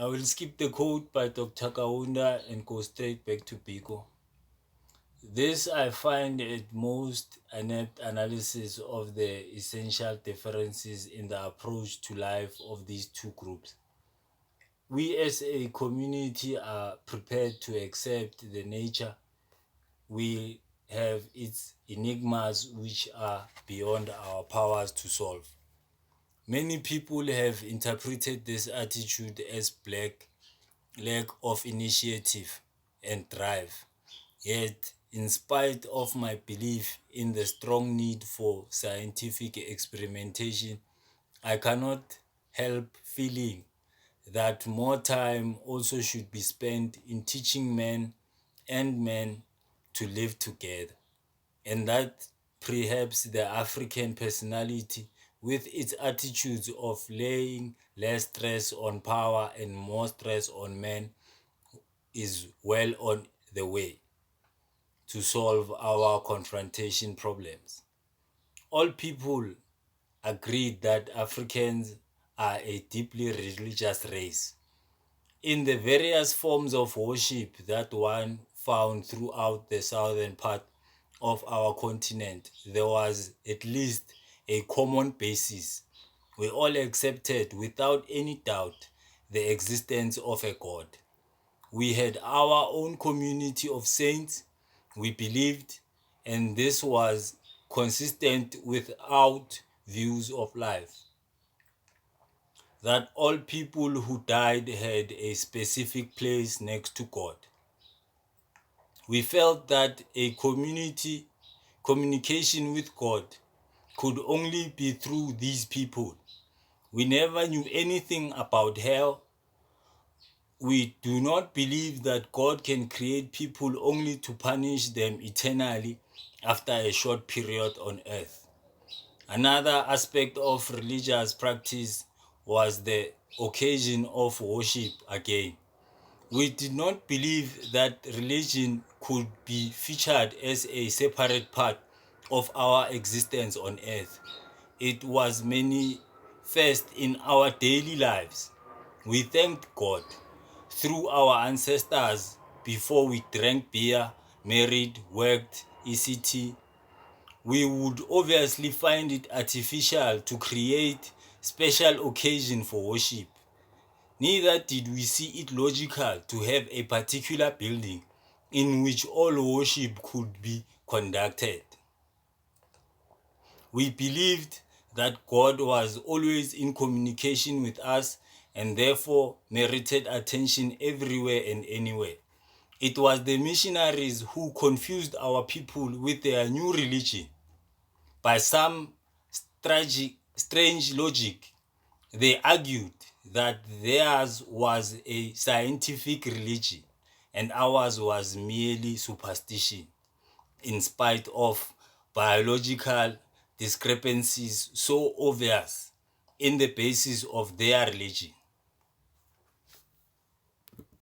I will skip the quote by Dr. Kaunda and go straight back to Biko. This I find it most inept analysis of the essential differences in the approach to life of these two groups. We as a community are prepared to accept the nature we have its enigmas which are beyond our powers to solve. Many people have interpreted this attitude as lack of initiative and drive. Yet, in spite of my belief in the strong need for scientific experimentation, I cannot help feeling that more time also should be spent in teaching men to live together, and that perhaps the African personality, with its attitudes of laying less stress on power and more stress on men, is well on the way to solve our confrontation problems. All people agreed that Africans are a deeply religious race. In the various forms of worship that one found throughout the southern part of our continent, there was at least a common basis. We all accepted without any doubt the existence of a God. We had our own community of saints, we believed, and this was consistent with our views of life, that all people who died had a specific place next to God. We felt that a communication with God could only be through these people. We never knew anything about hell. We do not believe that God can create people only to punish them eternally after a short period on earth. Another aspect of religious practice was the occasion of worship again. We did not believe that religion could be featured as a separate part of our existence on earth. It was manifest in our daily lives. We thanked God through our ancestors before we drank beer, married, worked, etc. We would obviously find it artificial to create special occasion for worship. Neither did we see it logical to have a particular building in which all worship could be conducted. We believed that God was always in communication with us and therefore merited attention everywhere and anywhere. It was the missionaries who confused our people with their new religion. By some strange logic, they argued that theirs was a scientific religion and ours was merely superstition, in spite of biological discrepancies so obvious in the basis of their religion.